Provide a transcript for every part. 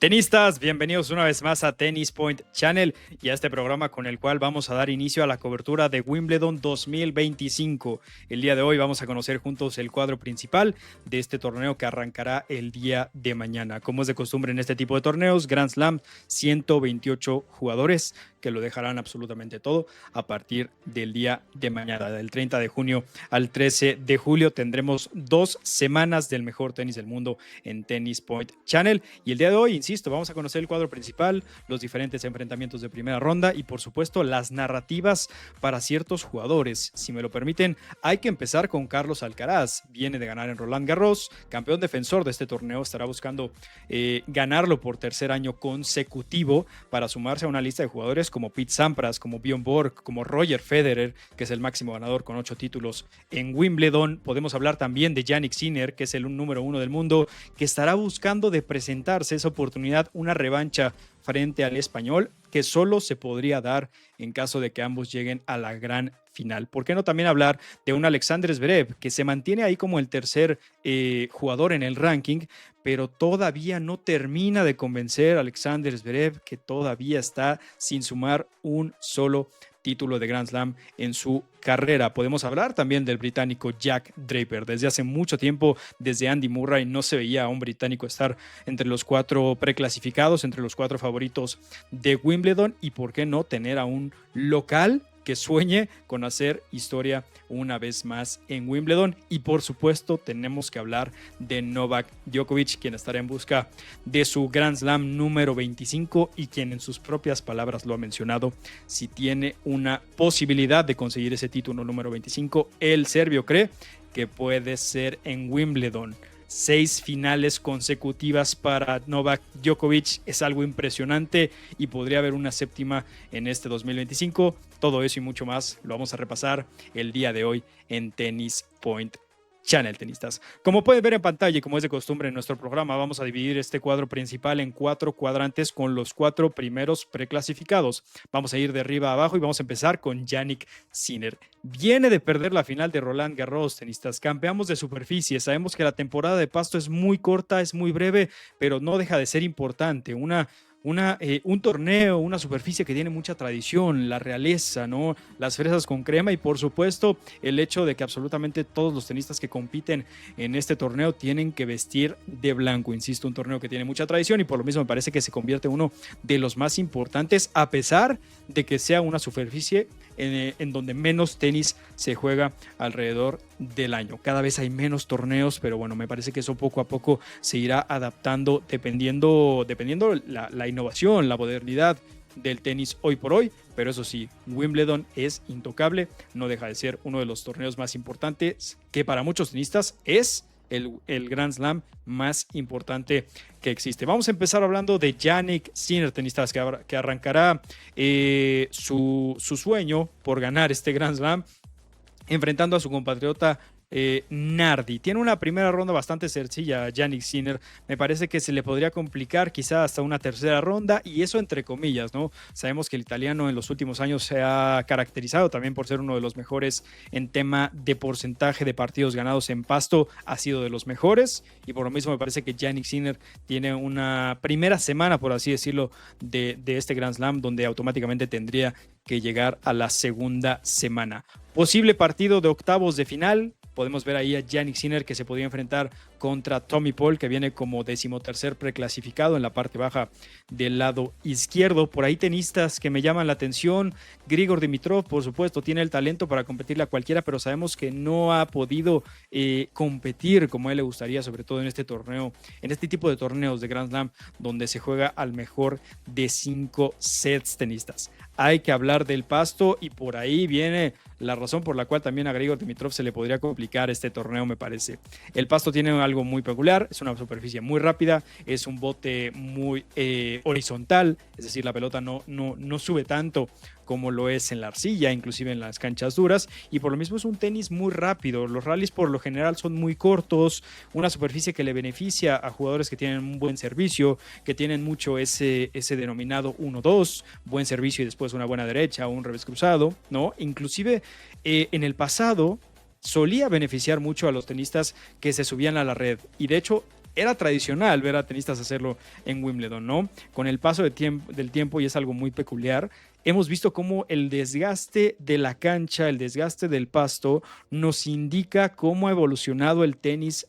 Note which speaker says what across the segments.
Speaker 1: Tenistas, bienvenidos una vez más a Tennis Point Channel y a este programa con el cual vamos a dar inicio a la cobertura de Wimbledon 2025. El día de hoy vamos a conocer juntos el cuadro principal de este torneo que arrancará el día de mañana. Como es de costumbre en este tipo de torneos, Grand Slam, 128 jugadores que lo dejarán absolutamente todo a partir del día de mañana. Del 30 de junio al 13 de julio tendremos 2 semanas del mejor tenis del mundo en Tennis Point Channel. Y el día de hoy, insisto, vamos a conocer el cuadro principal, los diferentes enfrentamientos de primera ronda y por supuesto las narrativas para ciertos jugadores. Si me lo permiten, hay que empezar con Carlos Alcaraz. Viene de ganar en Roland Garros, campeón defensor de este torneo, estará buscando ganarlo por tercer año consecutivo para sumarse a una lista de jugadores como Pete Sampras, como Bjorn Borg, como Roger Federer, que es el máximo ganador con 8 títulos en Wimbledon. Podemos hablar también de Jannik Sinner, que es el número 1 del mundo, que estará buscando de presentarse esa oportunidad, una revancha frente al español, que solo se podría dar en caso de que ambos lleguen a la gran final. ¿Por qué no también hablar de un Alexander Zverev que se mantiene ahí como el tercer jugador en el ranking, pero todavía no termina de convencer a Alexander Zverev, que todavía está sin sumar un solo título de Grand Slam en su carrera? Podemos hablar también del británico Jack Draper. Desde hace mucho tiempo, desde Andy Murray, no se veía a un británico estar entre los 4 preclasificados, entre los 4 favoritos de Wimbledon, y por qué no tener a un local que sueñe con hacer historia una vez más en Wimbledon. Y por supuesto tenemos que hablar de Novak Djokovic, quien estará en busca de su Grand Slam número 25 y quien en sus propias palabras lo ha mencionado: si tiene una posibilidad de conseguir ese título número 25, el serbio cree que puede ser en Wimbledon. 6 finales consecutivas para Novak Djokovic es algo impresionante y podría haber una séptima en este 2025. Todo eso y mucho más lo vamos a repasar el día de hoy en Tennis Point Channel, tenistas. Como pueden ver en pantalla y como es de costumbre en nuestro programa, vamos a dividir este cuadro principal en 4 cuadrantes con los 4 primeros preclasificados. Vamos a ir de arriba a abajo y vamos a empezar con Jannik Sinner. Viene de perder la final de Roland Garros, tenistas. Campeamos de superficie. Sabemos que la temporada de pasto es muy corta, es muy breve, pero no deja de ser importante. Un torneo, una superficie que tiene mucha tradición, la realeza, ¿no? Las fresas con crema y por supuesto el hecho de que absolutamente todos los tenistas que compiten en este torneo tienen que vestir de blanco. Insisto, un torneo que tiene mucha tradición y por lo mismo me parece que se convierte en uno de los más importantes, a pesar de que sea una superficie en donde menos tenis se juega alrededor del año. Cada vez hay menos torneos, pero bueno, me parece que eso poco a poco se irá adaptando dependiendo la innovación, la modernidad del tenis hoy por hoy. Pero eso sí, Wimbledon es intocable, no deja de ser uno de los torneos más importantes, que para muchos tenistas es el Grand Slam más importante que existe. Vamos a empezar hablando de Jannik Sinner, tenistas, que arrancará su sueño por ganar este Grand Slam enfrentando a su compatriota Nardi. Tiene una primera ronda bastante sencilla Jannik Sinner. Me parece que se le podría complicar quizá hasta una tercera ronda, y eso entre comillas, ¿no? Sabemos que el italiano en los últimos años se ha caracterizado también por ser uno de los mejores en tema de porcentaje de partidos ganados en pasto. Ha sido de los mejores y por lo mismo me parece que Jannik Sinner tiene una primera semana, por así decirlo, de este Grand Slam donde automáticamente tendría que llegar a la segunda semana. Posible partido de octavos de final. Podemos ver ahí a Jannik Sinner, que se podría enfrentar contra Tommy Paul, que viene como 13º preclasificado en la parte baja del lado izquierdo. Por ahí tenistas que me llaman la atención. Grigor Dimitrov, por supuesto, tiene el talento para competirle a cualquiera, pero sabemos que no ha podido competir como a él le gustaría, sobre todo en este torneo, en este tipo de torneos de Grand Slam, donde se juega al mejor de 5 sets, tenistas. Hay que hablar del pasto y por ahí viene la razón por la cual también a Grigor Dimitrov se le podría complicar este torneo, me parece. El pasto tiene algo muy peculiar, es una superficie muy rápida, es un bote muy horizontal, es decir, la pelota no sube tanto como lo es en la arcilla, inclusive en las canchas duras, y por lo mismo es un tenis muy rápido. Los rallies por lo general son muy cortos, una superficie que le beneficia a jugadores que tienen un buen servicio, que tienen mucho ese denominado 1-2, buen servicio y después una buena derecha o un revés cruzado, ¿no? Inclusive en el pasado solía beneficiar mucho a los tenistas que se subían a la red, y de hecho era tradicional ver a tenistas hacerlo en Wimbledon, ¿no? Con el paso del tiempo, y es algo muy peculiar, hemos visto cómo el desgaste de la cancha, el desgaste del pasto, nos indica cómo ha evolucionado el tenis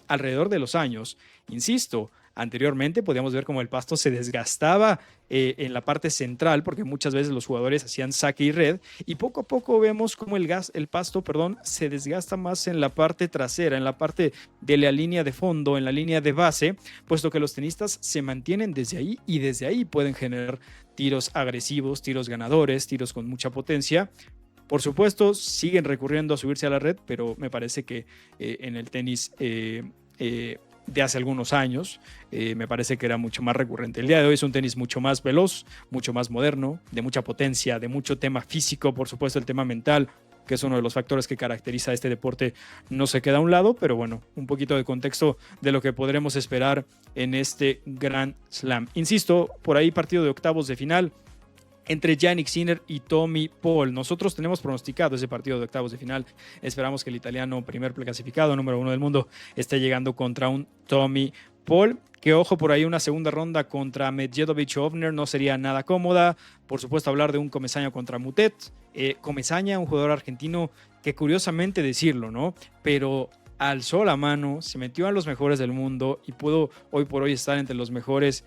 Speaker 1: alrededor de los años. Insisto, anteriormente podíamos ver cómo el pasto se desgastaba en la parte central, porque muchas veces los jugadores hacían saque y red, y poco a poco vemos cómo el pasto, perdón, se desgasta más en la parte trasera, en la parte de la línea de fondo, en la línea de base, puesto que los tenistas se mantienen desde ahí y desde ahí pueden generar tiros agresivos, tiros ganadores, tiros con mucha potencia. Por supuesto, siguen recurriendo a subirse a la red, pero me parece que en el tenis de hace algunos años, me parece que era mucho más recurrente. El día de hoy es un tenis mucho más veloz, mucho más moderno, de mucha potencia, de mucho tema físico, por supuesto el tema mental, que es uno de los factores que caracteriza a este deporte, no se queda a un lado, pero bueno, un poquito de contexto de lo que podremos esperar en este Grand Slam. Insisto, por ahí partido de octavos de final entre Jannik Sinner y Tommy Paul. Nosotros tenemos pronosticado ese partido de octavos de final. Esperamos que el italiano, primer clasificado, número 1 del mundo, esté llegando contra un Tommy Paul. Que ojo, por ahí una segunda ronda contra Medjedovic o Ovner no sería nada cómoda. Por supuesto, hablar de un Comesaña contra Mutet. Comesaña, un jugador argentino que, curiosamente decirlo, ¿no? Pero alzó la mano, se metió a los mejores del mundo y pudo hoy por hoy estar entre los mejores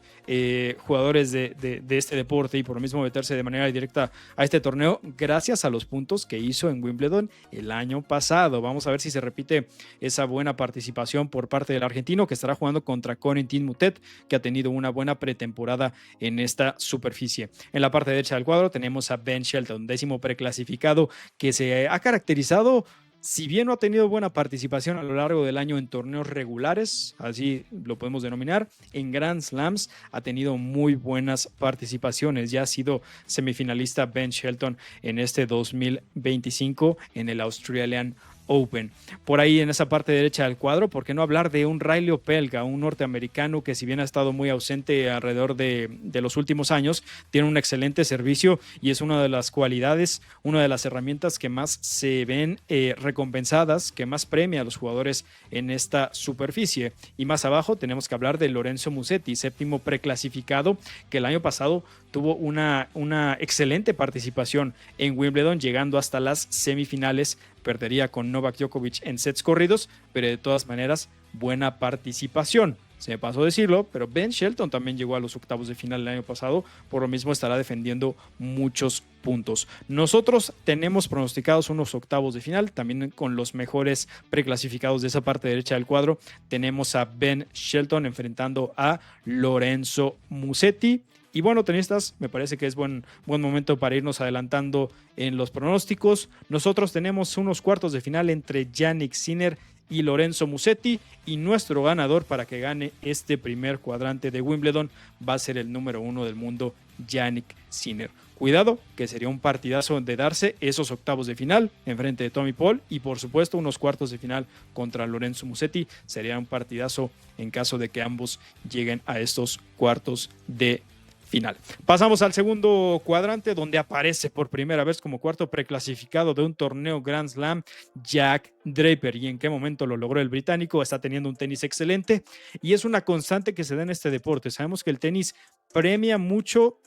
Speaker 1: jugadores de este deporte, y por lo mismo meterse de manera directa a este torneo gracias a los puntos que hizo en Wimbledon el año pasado. Vamos a ver si se repite esa buena participación por parte del argentino, que estará jugando contra Corentin Moutet, que ha tenido una buena pretemporada en esta superficie. En la parte derecha del cuadro tenemos a Ben Shelton, 10º preclasificado, que se ha caracterizado, si bien no ha tenido buena participación a lo largo del año en torneos regulares, así lo podemos denominar, en Grand Slams ha tenido muy buenas participaciones. Ya ha sido semifinalista Ben Shelton en este 2025 en el Australian Open. Por ahí en esa parte derecha del cuadro, ¿por qué no hablar de un Riley Opelka, un norteamericano que, si bien ha estado muy ausente alrededor de los últimos años, tiene un excelente servicio y es una de las cualidades, una de las herramientas que más se ven recompensadas, que más premia a los jugadores en esta superficie? Y más abajo tenemos que hablar de Lorenzo Musetti, 7º preclasificado, que el año pasado tuvo una excelente participación en Wimbledon, llegando hasta las semifinales. Perdería con Novak Djokovic en sets corridos, pero de todas maneras, buena participación. Se me pasó decirlo, pero Ben Shelton también llegó a los octavos de final el año pasado, por lo mismo estará defendiendo muchos puntos. Nosotros tenemos pronosticados unos octavos de final, también con los mejores preclasificados de esa parte derecha del cuadro. Tenemos a Ben Shelton enfrentando a Lorenzo Musetti. Y bueno, tenistas, me parece que es buen momento para irnos adelantando en los pronósticos. Nosotros tenemos unos cuartos de final entre Jannik Sinner y Lorenzo Musetti, y nuestro ganador para que gane este primer cuadrante de Wimbledon va a ser el número 1 del mundo, Jannik Sinner. Cuidado, que sería un partidazo de darse esos octavos de final en frente de Tommy Paul, y por supuesto unos cuartos de final contra Lorenzo Musetti. Sería un partidazo en caso de que ambos lleguen a estos cuartos de final. Pasamos al segundo cuadrante, donde aparece por primera vez como cuarto preclasificado de un torneo Grand Slam Jack Draper. ¿Y en qué momento lo logró el británico? Está teniendo un tenis excelente y es una constante que se da en este deporte. Sabemos que el tenis premia mucho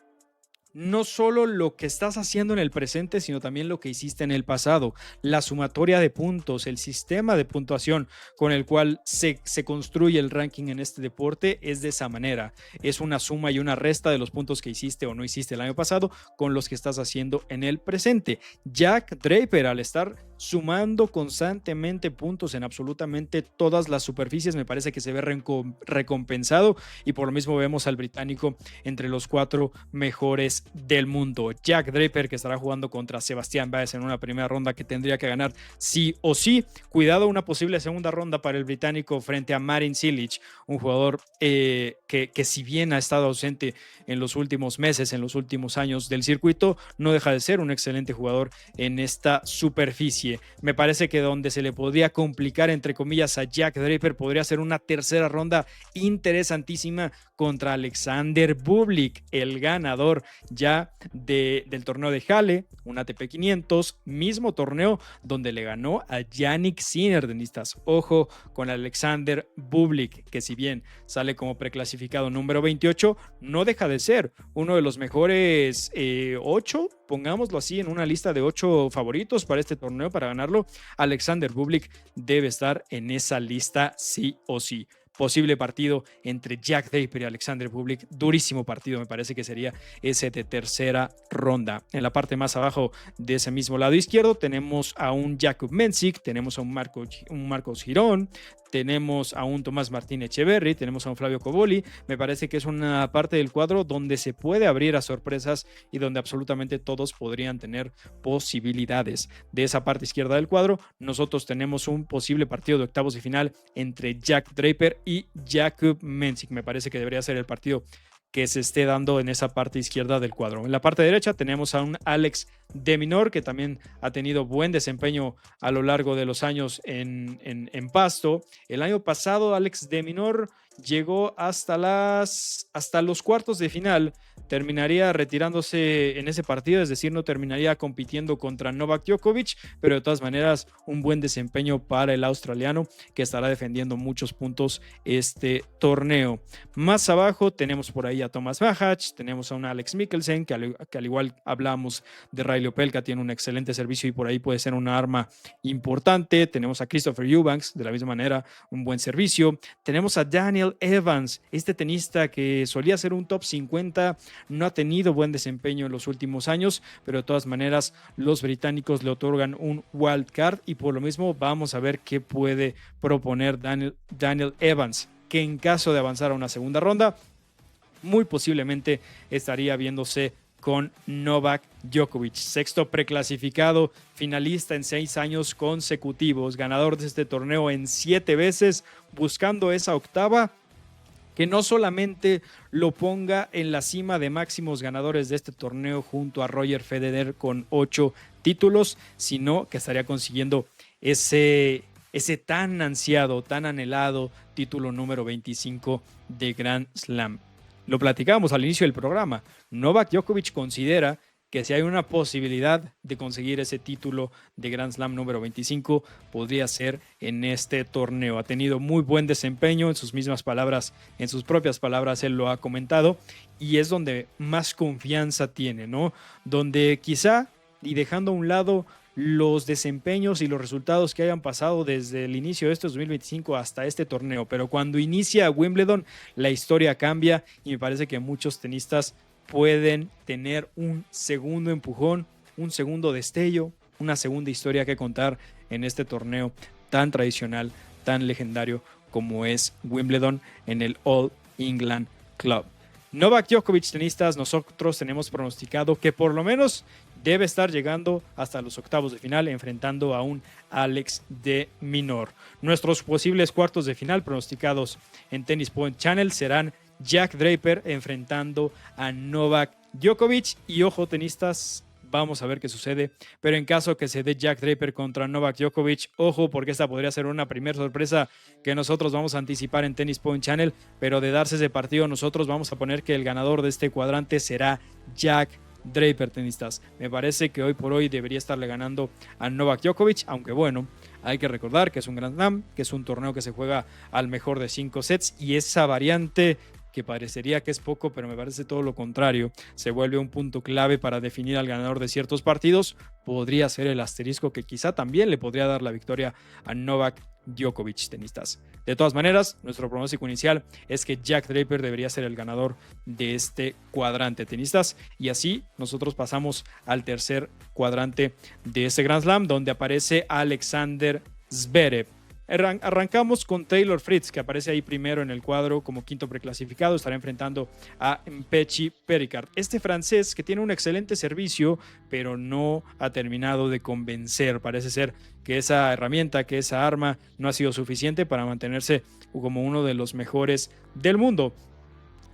Speaker 1: no solo lo que estás haciendo en el presente, sino también lo que hiciste en el pasado. La sumatoria de puntos, el sistema de puntuación con el cual se construye el ranking en este deporte es de esa manera. Es una suma y una resta de los puntos que hiciste o no hiciste el año pasado con los que estás haciendo en el presente. Jack Draper, al estar sumando constantemente puntos en absolutamente todas las superficies, me parece que se ve recompensado, y por lo mismo vemos al británico entre los 4 mejores del mundo. Jack Draper, que estará jugando contra Sebastián Baez en una primera ronda que tendría que ganar sí o sí. Cuidado, una posible segunda ronda para el británico frente a Marin Cilic, un jugador que si bien ha estado ausente en los últimos meses, en los últimos años del circuito, no deja de ser un excelente jugador en esta superficie. inicie. Me parece que donde se le podría complicar, entre comillas, a Jack Draper podría ser una tercera ronda interesantísima contra Alexander Bublik, el ganador ya del torneo de Halle, un ATP 500, mismo torneo donde le ganó a Jannik Sinner, tenistas. Ojo con Alexander Bublik, que si bien sale como preclasificado número 28, no deja de ser uno de los mejores 8, pongámoslo así, en una lista de 8 favoritos para este torneo para ganarlo. Alexander Bublik debe estar en esa lista sí o sí. Posible partido entre Jack Draper y Alexander Bublik, durísimo partido, me parece que sería ese de tercera ronda. En la parte más abajo de ese mismo lado izquierdo tenemos a un Jakub Mensik, tenemos a un Marcos Girón, tenemos a un Tomás Martín Echeverry, tenemos a un Flavio Coboli. Me parece que es una parte del cuadro donde se puede abrir a sorpresas y donde absolutamente todos podrían tener posibilidades. De esa parte izquierda del cuadro, nosotros tenemos un posible partido de octavos de final entre Jack Draper y Jakub Mensik. Me parece que debería ser el partido que se esté dando en esa parte izquierda del cuadro. En la parte derecha tenemos a un Alex de Minaur, que también ha tenido buen desempeño a lo largo de los años en Pasto. El año pasado Alex de Minaur llegó hasta los cuartos de final, terminaría retirándose en ese partido, es decir, no terminaría compitiendo contra Novak Djokovic, pero de todas maneras un buen desempeño para el australiano, que estará defendiendo muchos puntos este torneo. Más abajo tenemos por ahí a Thomas Bajach, tenemos a un Alex Mikkelsen, que al igual hablamos de Riley Opelka, tiene un excelente servicio y por ahí puede ser una arma importante. Tenemos a Christopher Eubanks, de la misma manera, un buen servicio. Tenemos a Daniel Evans, este tenista que solía ser un top 50, no ha tenido buen desempeño en los últimos años, pero de todas maneras los británicos le otorgan un wild card y por lo mismo vamos a ver qué puede proponer Daniel Evans, que en caso de avanzar a una segunda ronda, muy posiblemente estaría viéndose con Novak Djokovic, sexto preclasificado, finalista en 6 años consecutivos, ganador de este torneo en 7 veces, buscando esa octava que no solamente lo ponga en la cima de máximos ganadores de este torneo junto a Roger Federer con 8 títulos, sino que estaría consiguiendo ese tan ansiado, tan anhelado título número 25 de Grand Slam. Lo platicábamos al inicio del programa. Novak Djokovic considera que si hay una posibilidad de conseguir ese título de Grand Slam número 25, podría ser en este torneo. Ha tenido muy buen desempeño, en sus propias palabras, él lo ha comentado, y es donde más confianza tiene, ¿no? Donde quizá, y dejando a un lado los desempeños y los resultados que hayan pasado desde el inicio de este 2025 hasta este torneo, pero cuando inicia Wimbledon, la historia cambia y me parece que muchos tenistas pueden tener un segundo empujón, un segundo destello, una segunda historia que contar en este torneo tan tradicional, tan legendario como es Wimbledon en el All England Club. Novak Djokovic, tenistas, nosotros tenemos pronosticado que por lo menos debe estar llegando hasta los octavos de final enfrentando a un Alex de Minaur. Nuestros posibles cuartos de final pronosticados en Tennis Point Channel serán Jack Draper enfrentando a Novak Djokovic y ojo tenistas, vamos a ver qué sucede, pero en caso que se dé Jack Draper contra Novak Djokovic, ojo porque esta podría ser una primera sorpresa que nosotros vamos a anticipar en Tennis Point Channel, pero de darse ese partido nosotros vamos a poner que el ganador de este cuadrante será Jack Draper, tenistas. Me parece que hoy por hoy debería estarle ganando a Novak Djokovic, aunque bueno, hay que recordar que es un Grand Slam, que es un torneo que se juega al mejor de 5 sets y esa variante que parecería que es poco, pero me parece todo lo contrario, se vuelve un punto clave para definir al ganador de ciertos partidos, podría ser el asterisco que quizá también le podría dar la victoria a Novak Djokovic, tenistas. De todas maneras, nuestro pronóstico inicial es que Jack Draper debería ser el ganador de este cuadrante, tenistas, y así nosotros pasamos al tercer cuadrante de este Grand Slam, donde aparece Alexander Zverev. Arrancamos con Taylor Fritz, que aparece ahí primero en el cuadro como quinto preclasificado, estará enfrentando a Mpechi Pericard. Este francés que tiene un excelente servicio, pero no ha terminado de convencer. Parece ser que esa herramienta, que esa arma no ha sido suficiente para mantenerse como uno de los mejores del mundo.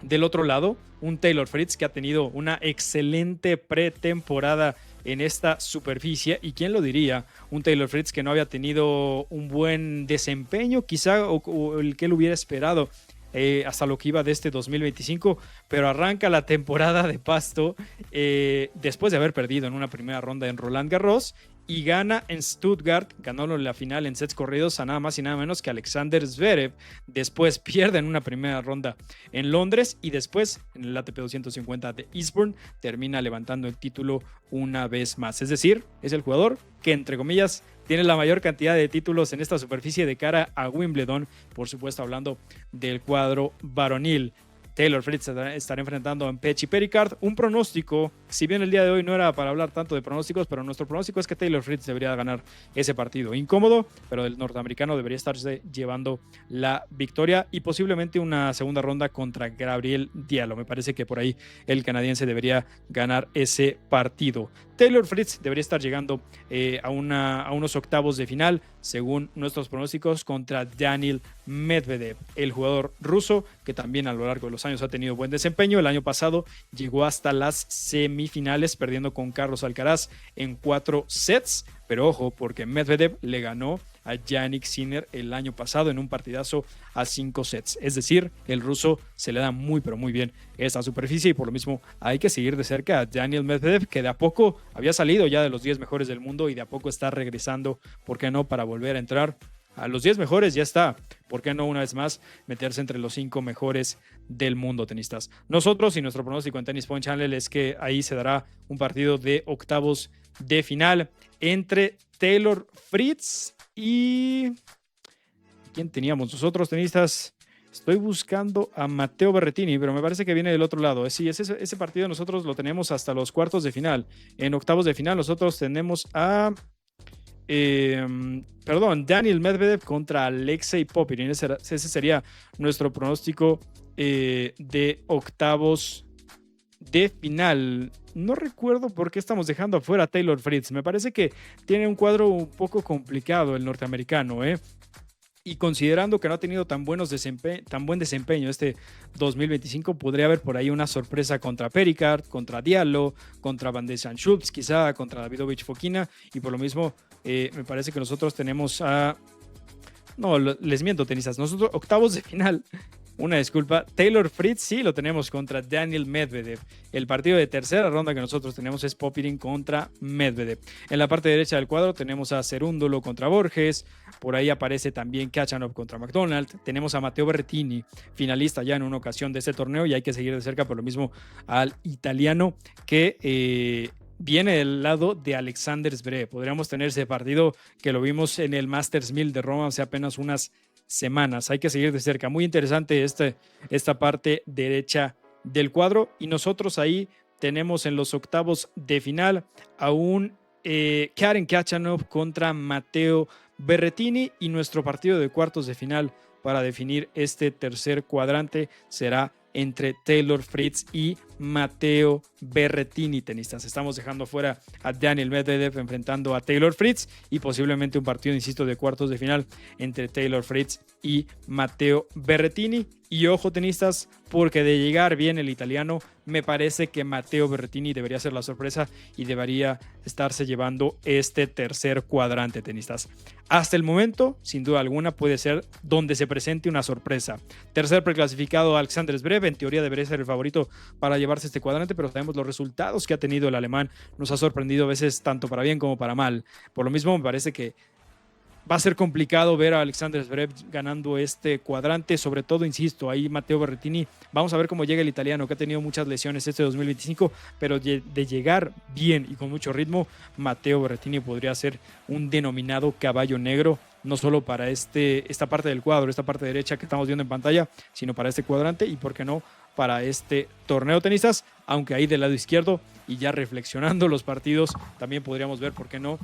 Speaker 1: Del otro lado, un Taylor Fritz que ha tenido una excelente pretemporada en esta superficie. ¿Y quién lo diría? Un Taylor Fritz que no había tenido un buen desempeño, quizá, o el que él hubiera esperado hasta lo que iba de este 2025, pero arranca la temporada de Pasto después de haber perdido en una primera ronda en Roland Garros y gana en Stuttgart, ganó la final en sets corridos a nada más y nada menos que Alexander Zverev. Después pierde en una primera ronda en Londres y después en el ATP 250 de Eastbourne termina levantando el título una vez más. Es decir, es el jugador que, entre comillas, tiene la mayor cantidad de títulos en esta superficie de cara a Wimbledon, por supuesto hablando del cuadro varonil. Taylor Fritz estará enfrentando a Pechi Pericard. Un pronóstico, si bien el día de hoy no era para hablar tanto de pronósticos, pero nuestro pronóstico es que Taylor Fritz debería ganar ese partido. Incómodo, pero el norteamericano debería estarse llevando la victoria y posiblemente una segunda ronda contra Gabriel Diallo. Me parece que por ahí el canadiense debería ganar ese partido. Taylor Fritz debería estar llegando a unos octavos de final, según nuestros pronósticos, contra Daniil Medvedev, el jugador ruso que también a lo largo de los años ha tenido buen desempeño. El año pasado llegó hasta las semifinales, perdiendo con Carlos Alcaraz en 4 sets, pero ojo, porque Medvedev le ganó a Jannik Sinner el año pasado en un partidazo a 5 sets. Es decir, el ruso se le da muy pero muy bien esta superficie y por lo mismo hay que seguir de cerca a Daniil Medvedev, que de a poco había salido ya de los 10 mejores del mundo y de a poco está regresando, ¿por qué no?, para volver a entrar a los 10 mejores. Ya está, ¿por qué no una vez más meterse entre los 5 mejores del mundo, tenistas? Nosotros y nuestro pronóstico en Tennis Point Channel es que ahí se dará un partido de octavos de final entre Taylor Fritz y... ¿quién teníamos nosotros, tenistas? Estoy buscando a Matteo Berrettini, pero me parece que viene del otro lado. Sí, ese partido nosotros lo tenemos hasta los cuartos de final. En octavos de final nosotros tenemos a... Daniil Medvedev contra Alexei Popyrin. Ese sería nuestro pronóstico de octavos de final. No recuerdo por qué estamos dejando afuera a Taylor Fritz. Me parece que tiene un cuadro un poco complicado el norteamericano, y considerando que no ha tenido tan buen desempeño este 2025, podría haber por ahí una sorpresa contra Pericard, contra Diallo, contra Van de Zandschulp, quizá contra Davidovich Fokina, y por lo mismo me parece que nosotros tenemos a... No, les miento, tenistas. Nosotros octavos de final. Una disculpa, Taylor Fritz sí lo tenemos contra Daniil Medvedev. El partido de tercera ronda que nosotros tenemos es Popyrin contra Medvedev. En la parte derecha del cuadro tenemos a Cerúndolo contra Borges. Por ahí aparece también Khachanov contra McDonald. Tenemos a Matteo Berrettini, finalista ya en una ocasión de este torneo, y hay que seguir de cerca por lo mismo al italiano que... viene del lado de Alexander Zverev. Podríamos tener ese partido que lo vimos en el Masters 1000 de Roma hace apenas unas semanas. Hay que seguir de cerca. Muy interesante esta parte derecha del cuadro. Y nosotros ahí tenemos en los octavos de final a un Karen Khachanov contra Matteo Berrettini. Y nuestro partido de cuartos de final para definir este tercer cuadrante será entre Taylor Fritz y Matteo Berrettini, tenistas. Estamos dejando fuera a Daniil Medvedev enfrentando a Taylor Fritz y posiblemente un partido, insisto, de cuartos de final entre Taylor Fritz y Matteo Berrettini. Y ojo, tenistas, porque de llegar bien el italiano, me parece que Matteo Berrettini debería ser la sorpresa y debería estarse llevando este tercer cuadrante, tenistas. Hasta el momento, sin duda alguna, puede ser donde se presente una sorpresa. Tercer preclasificado Alexander Zverev, en teoría debería ser el favorito para llevarse este cuadrante, pero sabemos los resultados que ha tenido el alemán. Nos ha sorprendido a veces tanto para bien como para mal. Por lo mismo, me parece que va a ser complicado ver a Alexander Zverev ganando este cuadrante, sobre todo, insisto, ahí Matteo Berrettini. Vamos a ver cómo llega el italiano, que ha tenido muchas lesiones este 2025, pero de llegar bien y con mucho ritmo, Matteo Berrettini podría ser un denominado caballo negro, no solo para esta parte del cuadro, esta parte derecha que estamos viendo en pantalla, sino para este cuadrante y, ¿por qué no?, para este torneo, tenistas. Aunque ahí del lado izquierdo, y ya reflexionando los partidos, también podríamos ver, ¿por qué no?,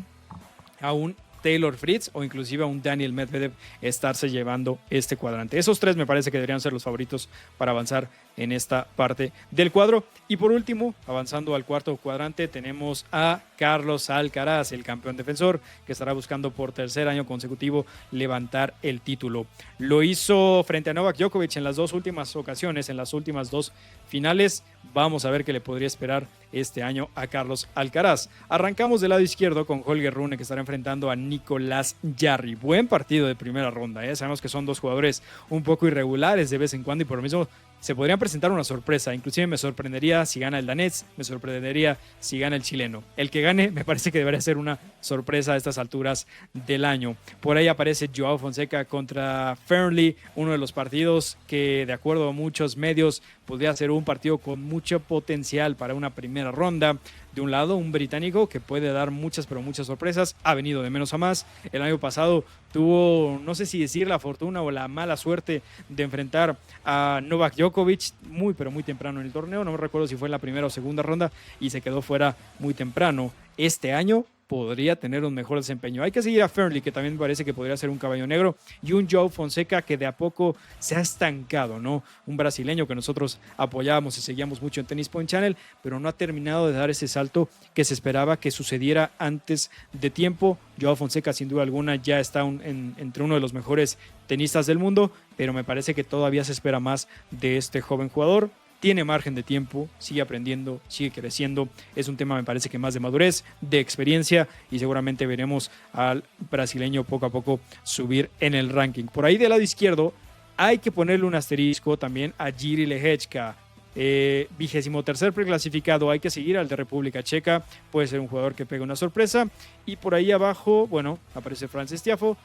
Speaker 1: a un Taylor Fritz o inclusive a un Daniil Medvedev estarse llevando este cuadrante. Esos tres me parece que deberían ser los favoritos para avanzar en esta parte del cuadro. Y por último, avanzando al cuarto cuadrante, tenemos a Carlos Alcaraz, el campeón defensor, que estará buscando por tercer año consecutivo levantar el título. Lo hizo frente a Novak Djokovic en las dos últimas ocasiones, en las últimas dos finales. Vamos a ver qué le podría esperar este año a Carlos Alcaraz. Arrancamos del lado izquierdo con Holger Rune, que estará enfrentando a Nicolás Jarry. Buen partido de primera ronda, ¿eh? Sabemos que son dos jugadores un poco irregulares de vez en cuando y por lo mismo se podrían presentar una sorpresa. Inclusive me sorprendería si gana el danés, me sorprendería si gana el chileno. El que gane me parece que debería ser una sorpresa a estas alturas del año. Por ahí aparece Joao Fonseca contra Fearnley, uno de los partidos que de acuerdo a muchos medios podría ser un partido con mucho potencial para una primera ronda. De un lado, un británico que puede dar muchas, pero muchas sorpresas. Ha venido de menos a más. El año pasado tuvo, no sé si decir la fortuna o la mala suerte de enfrentar a Novak Djokovic muy, pero muy temprano en el torneo. No me recuerdo si fue en la primera o segunda ronda y se quedó fuera muy temprano. Este año podría tener un mejor desempeño. Hay que seguir a Fearnley, que también me parece que podría ser un caballo negro, y un Joao Fonseca que de a poco se ha estancado, ¿no? Un brasileño que nosotros apoyábamos y seguíamos mucho en Tennis Point Channel, pero no ha terminado de dar ese salto que se esperaba que sucediera antes de tiempo. Joao Fonseca, sin duda alguna, ya está entre uno de los mejores tenistas del mundo, pero me parece que todavía se espera más de este joven jugador. Tiene margen de tiempo, sigue aprendiendo, sigue creciendo. Es un tema, me parece que más de madurez, de experiencia, y seguramente veremos al brasileño poco a poco subir en el ranking. Por ahí del lado izquierdo hay que ponerle un asterisco también a Jiří Lehečka. 23º preclasificado, hay que seguir al de República Checa, puede ser un jugador que pega una sorpresa. Y por ahí abajo, bueno, aparece Frances Tiafoe,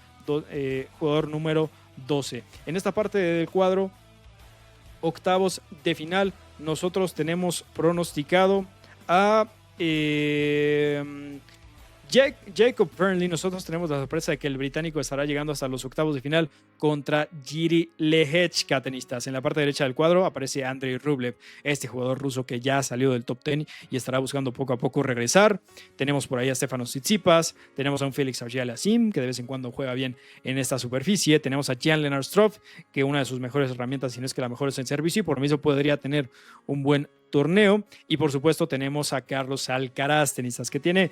Speaker 1: jugador número 12. En esta parte del cuadro, octavos de final, nosotros tenemos pronosticado a Jacob Fearnley. Nosotros tenemos la sorpresa de que el británico estará llegando hasta los octavos de final contra Jiří Lehečka, tenistas. En la parte derecha del cuadro aparece Andrei Rublev, este jugador ruso que ya salió del top 10 y estará buscando poco a poco regresar. Tenemos por ahí a Stefanos Tsitsipas, tenemos a un Félix Auger-Aliassime, que de vez en cuando juega bien en esta superficie. Tenemos a Jan-Lennard Struff, que una de sus mejores herramientas, si no es que la mejor, es en servicio, y por lo mismo podría tener un buen torneo. Y por supuesto tenemos a Carlos Alcaraz, tenistas, que tiene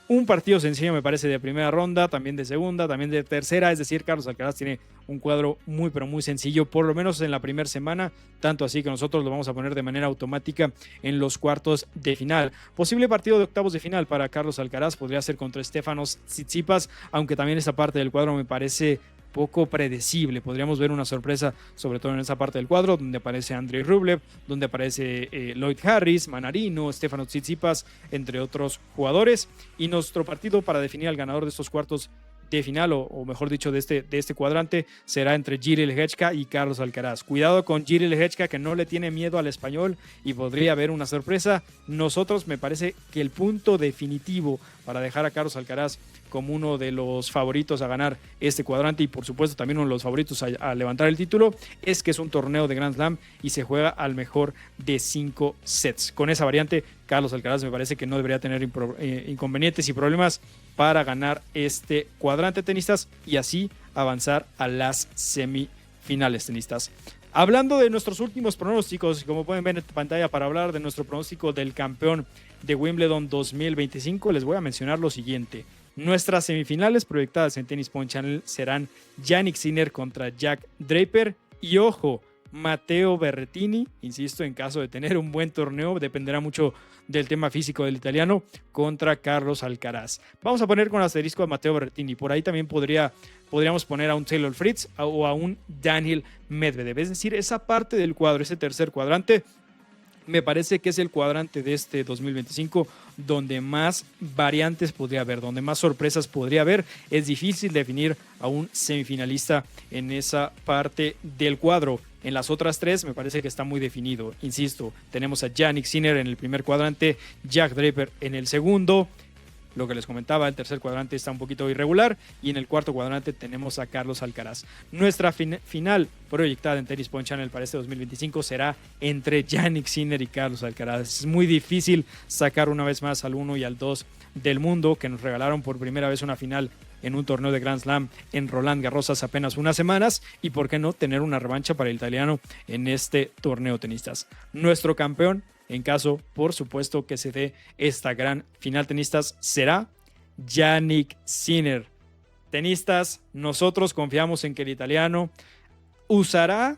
Speaker 1: un partido sencillo, me parece, de primera ronda, también de segunda, también de tercera. Es decir, Carlos Alcaraz tiene un cuadro muy, pero muy sencillo, por lo menos en la primera semana, tanto así que nosotros lo vamos a poner de manera automática en los cuartos de final. Posible partido de octavos de final para Carlos Alcaraz podría ser contra Stefanos Tsitsipas, aunque también esa parte del cuadro me parece poco predecible. Podríamos ver una sorpresa, sobre todo en esa parte del cuadro, donde aparece Andrei Rublev, donde aparece Lloyd Harris, Manarino, Stefanos Tsitsipas, entre otros jugadores. Y nuestro partido para definir al ganador de estos cuartos de final, o mejor dicho, de este cuadrante, será entre Jiří Lehečka y Carlos Alcaraz. Cuidado con Jiří Lehečka, que no le tiene miedo al español y podría haber una sorpresa. Nosotros, me parece que el punto definitivo para dejar a Carlos Alcaraz como uno de los favoritos a ganar este cuadrante, y por supuesto también uno de los favoritos a levantar el título, es que es un torneo de Grand Slam y se juega al mejor de 5 sets. Con esa variante, Carlos Alcaraz me parece que no debería tener inconvenientes y problemas para ganar este cuadrante, tenistas, y así avanzar a las semifinales, tenistas. Hablando de nuestros últimos pronósticos, como pueden ver en pantalla, para hablar de nuestro pronóstico del campeón de Wimbledon 2025, les voy a mencionar lo siguiente. Nuestras semifinales proyectadas en Tennis Point Channel serán Jannik Sinner contra Jack Draper y, ojo, Matteo Berrettini, insisto, en caso de tener un buen torneo, dependerá mucho del tema físico del italiano, contra Carlos Alcaraz. Vamos a poner con asterisco a Matteo Berrettini. Por ahí también podríamos poner a un Taylor Fritz o a un Daniil Medvedev. Es decir, esa parte del cuadro, ese tercer cuadrante, me parece que es el cuadrante de este 2025 donde más variantes podría haber, donde más sorpresas podría haber. Es difícil definir a un semifinalista en esa parte del cuadro. En las otras tres me parece que está muy definido. Insisto, tenemos a Jannik Sinner en el primer cuadrante, Jack Draper en el segundo. Lo que les comentaba, el tercer cuadrante está un poquito irregular, y en el cuarto cuadrante tenemos a Carlos Alcaraz. Nuestra final proyectada en Tennis Point Channel para este 2025 será entre Jannik Sinner y Carlos Alcaraz. Es muy difícil sacar una vez más al 1 y al 2 del mundo que nos regalaron por primera vez una final en un torneo de Grand Slam en Roland Garros hace apenas unas semanas, y por qué no tener una revancha para el italiano en este torneo, tenistas. Nuestro campeón, en caso, por supuesto, que se dé esta gran final, tenistas, será Jannik Sinner. Tenistas, nosotros confiamos en que el italiano usará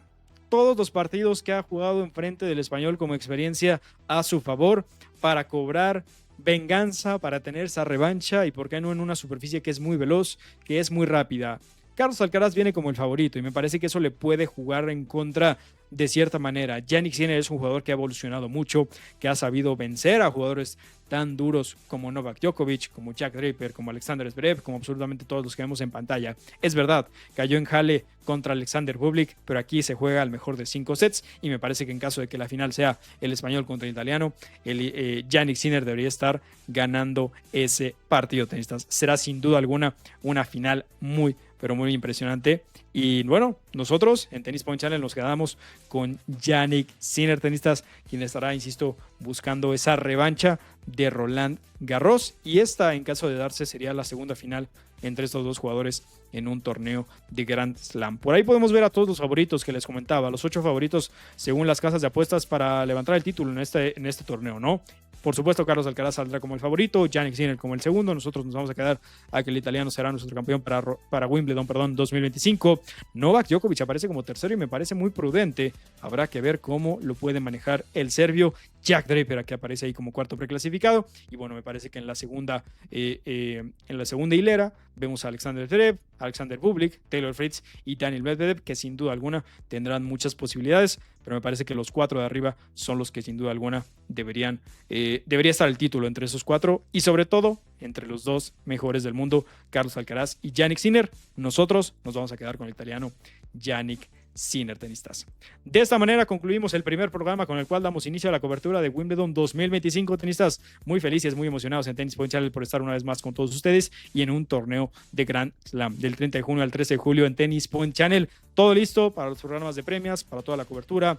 Speaker 1: todos los partidos que ha jugado enfrente del español como experiencia a su favor para cobrar venganza, para tener esa revancha, y por qué no en una superficie que es muy veloz, que es muy rápida. Carlos Alcaraz viene como el favorito y me parece que eso le puede jugar en contra de cierta manera. Jannik Sinner es un jugador que ha evolucionado mucho, que ha sabido vencer a jugadores tan duros como Novak Djokovic, como Jack Draper, como Alexander Zverev, como absolutamente todos los que vemos en pantalla. Es verdad, cayó en jale contra Alexander Bublik, pero aquí se juega al mejor de 5 sets, y me parece que en caso de que la final sea el español contra el italiano, Jannik Sinner debería estar ganando ese partido, tenistas. Será sin duda alguna una final muy, pero muy impresionante. Y bueno, nosotros en Tennis Point Channel nos quedamos con Jannik Sinner, tenistas, quien estará, insisto, buscando esa revancha de Roland Garros, y esta, en caso de darse, sería la segunda final entre estos dos jugadores en un torneo de Grand Slam. Por ahí podemos ver a todos los favoritos que les comentaba, los 8 favoritos según las casas de apuestas para levantar el título en este torneo, ¿no? Por supuesto, Carlos Alcaraz saldrá como el favorito, Jannik Sinner como el segundo. Nosotros nos vamos a quedar a que el italiano será nuestro campeón para Wimbledon 2025. Novak Djokovic aparece como tercero y me parece muy prudente. Habrá que ver cómo lo puede manejar el serbio. Jack Draper, que aparece ahí como cuarto preclasificado. Y bueno, me parece que en la segunda hilera vemos a Alexander Zverev, Alexander Bublik, Taylor Fritz y Daniil Medvedev, que sin duda alguna tendrán muchas posibilidades, pero me parece que los 4 de arriba son los que sin duda alguna debería estar el título entre esos 4, y sobre todo entre los 2 mejores del mundo, Carlos Alcaraz y Jannik Sinner. Nosotros nos vamos a quedar con el italiano Jannik Sinner, tenistas. De esta manera concluimos el primer programa con el cual damos inicio a la cobertura de Wimbledon 2025, tenistas. Muy felices, muy emocionados en Tennis Point Channel por estar una vez más con todos ustedes y en un torneo de Grand Slam del 30 de junio al 13 de julio en Tennis Point Channel. Todo listo para los programas de premios, para toda la cobertura,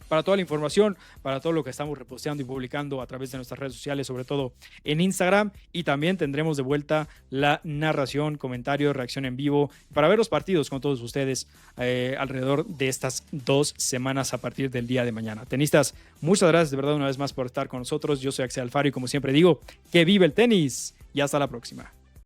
Speaker 1: para toda la información, para todo lo que estamos reposteando y publicando a través de nuestras redes sociales, sobre todo en Instagram, y también tendremos de vuelta la narración, comentario, reacción en vivo para ver los partidos con todos ustedes alrededor de estas 2 semanas a partir del día de mañana. Tenistas, muchas gracias de verdad una vez más por estar con nosotros. Yo soy Axel Alfaro y como siempre digo, que vive el tenis y hasta la próxima.